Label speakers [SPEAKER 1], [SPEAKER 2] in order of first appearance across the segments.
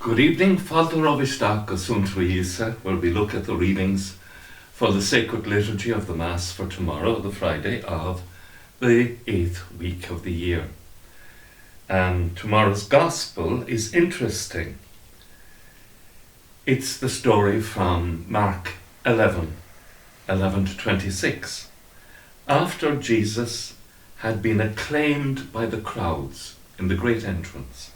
[SPEAKER 1] Good evening, Father Rovistac of Suantraí, Íosa, where we look at the readings for the sacred liturgy of the Mass for tomorrow, the Friday of the 8th week of the year. And tomorrow's Gospel is interesting. It's the story from Mark 11 to 26. After Jesus had been acclaimed by the crowds in the great entrance,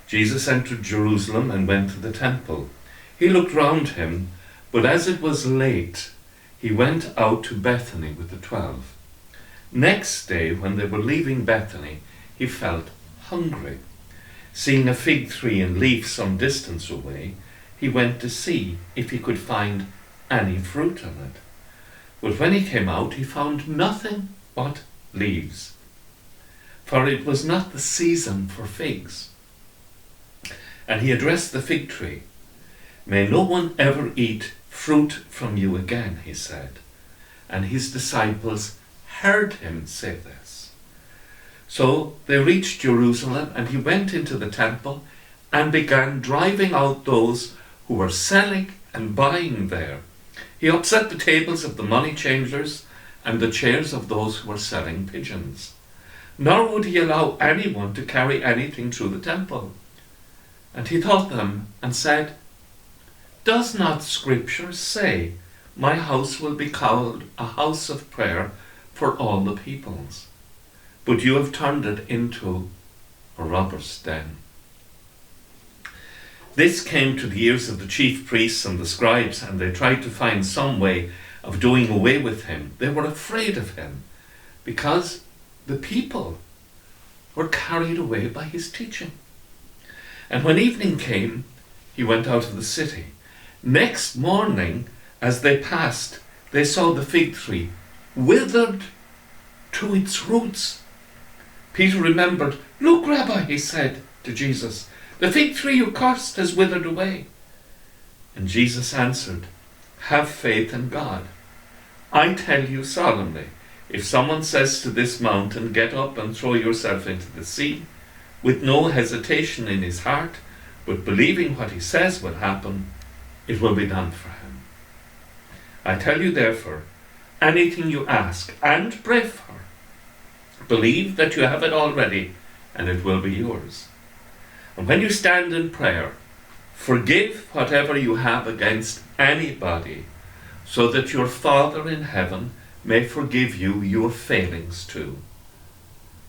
[SPEAKER 1] Jesus entered Jerusalem and went to the temple. He looked round him, but as it was late, he went out to Bethany with the 12. Next day, when they were leaving Bethany, he felt hungry. Seeing a fig tree and leaf some distance away, he went to see if he could find any fruit on it. But when he came out, he found nothing but leaves, for it was not the season for figs. And he addressed the fig tree. "May no one ever eat fruit from you again," he said. And his disciples heard him say this. So they reached Jerusalem, and he went into the temple and began driving out those who were selling and buying there. He upset the tables of the money changers and the chairs of those who were selling pigeons. Nor would he allow anyone to carry anything through the temple. And he taught them and said, "Does not Scripture say, 'My house will be called a house of prayer for all the peoples'? But you have turned it into a robber's den." This came to the ears of the chief priests and the scribes, and they tried to find some way of doing away with him. They were afraid of him because the people were carried away by his teaching. And when evening came, he went out of the city. Next morning, as they passed, they saw the fig tree withered to its roots. Peter remembered. "Look, Rabbi," he said to Jesus, "the fig tree you cursed has withered away." And Jesus answered, "Have faith in God. I tell you solemnly, if someone says to this mountain, 'Get up and throw yourself into the sea,' with no hesitation in his heart, but believing what he says will happen, it will be done for him. I tell you therefore, anything you ask and pray for, believe that you have it already, and it will be yours. And when you stand in prayer, forgive whatever you have against anybody, so that your Father in heaven may forgive you your failings too.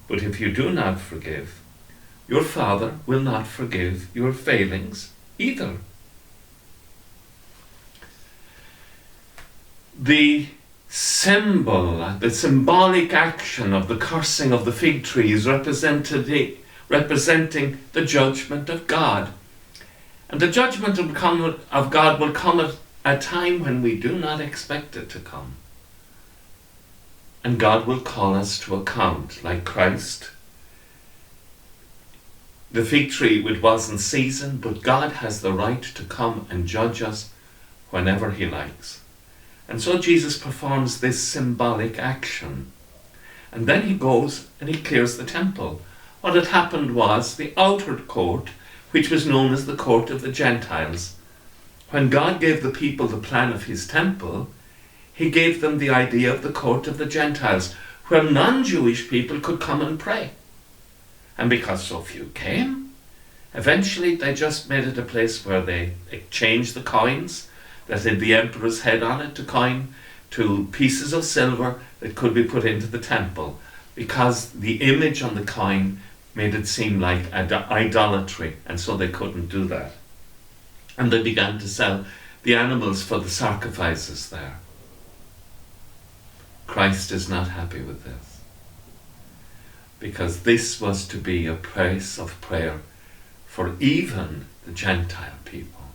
[SPEAKER 1] But if you do not forgive, your Father will not forgive your failings either." The symbolic action of the cursing of the fig tree is representing the judgment of God. And the judgment of God will come at a time when we do not expect it to come. And God will call us to account, like Christ. The fig tree, it wasn't season, but God has the right to come and judge us whenever he likes. And so Jesus performs this symbolic action. And then he goes and he clears the temple. What had happened was the outer court, which was known as the court of the Gentiles. When God gave the people the plan of his temple, he gave them the idea of the court of the Gentiles, where non-Jewish people could come and pray. And because so few came, eventually they just made it a place where they exchanged the coins that had the emperor's head on it to pieces of silver that could be put into the temple, because the image on the coin made it seem like idolatry, and so they couldn't do that. And they began to sell the animals for the sacrifices there. Christ is not happy with this, because this was to be a place of prayer for even the Gentile people.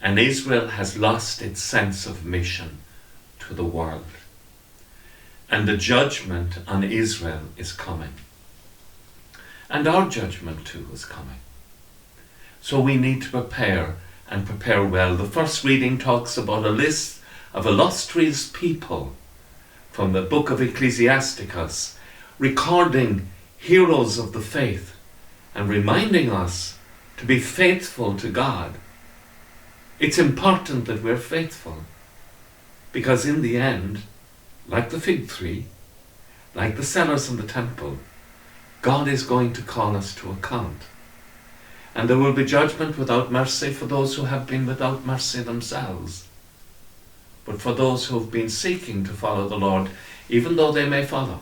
[SPEAKER 1] And Israel has lost its sense of mission to the world. And the judgment on Israel is coming. And our judgment too is coming. So we need to prepare, and prepare well. The first reading talks about a list of illustrious people from the book of Ecclesiasticus, recording heroes of the faith and reminding us to be faithful to God. It's important that we're faithful, because in the end, like the fig tree, like the sellers in the temple, God is going to call us to account. And there will be judgment without mercy for those who have been without mercy themselves. But for those who have been seeking to follow the Lord, even though they may follow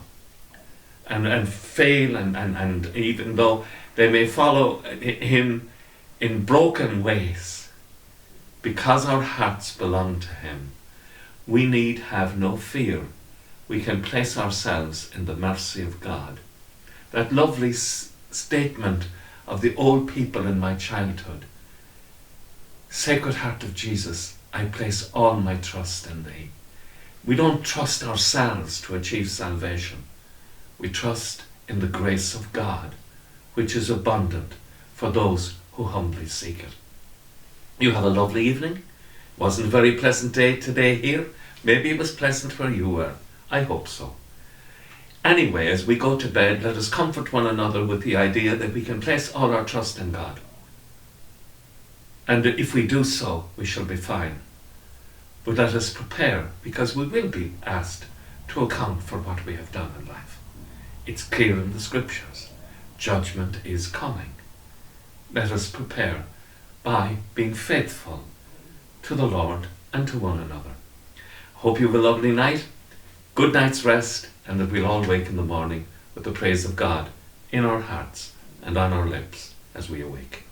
[SPEAKER 1] and fail, and even though they may follow him in broken ways, because our hearts belong to him, we need have no fear. We can place ourselves in the mercy of God. That lovely statement of the old people in my childhood, Sacred Heart of Jesus, I place all my trust in thee. We don't trust ourselves to achieve salvation. We trust in the grace of God, which is abundant for those who humbly seek it. You have a lovely evening. Wasn't a very pleasant day today here. Maybe it was pleasant where you were. I hope so. Anyway, as we go to bed, let us comfort one another with the idea that we can place all our trust in God. And if we do so, we shall be fine. But let us prepare, because we will be asked to account for what we have done in life. It's clear in the scriptures. Judgment is coming. Let us prepare by being faithful to the Lord and to one another. Hope you have a lovely night, good night's rest, and that we'll all wake in the morning with the praise of God in our hearts and on our lips as we awake.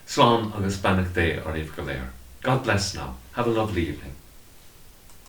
[SPEAKER 1] Slán agus banach dé ar éibh go léir. God bless now. Have a lovely evening.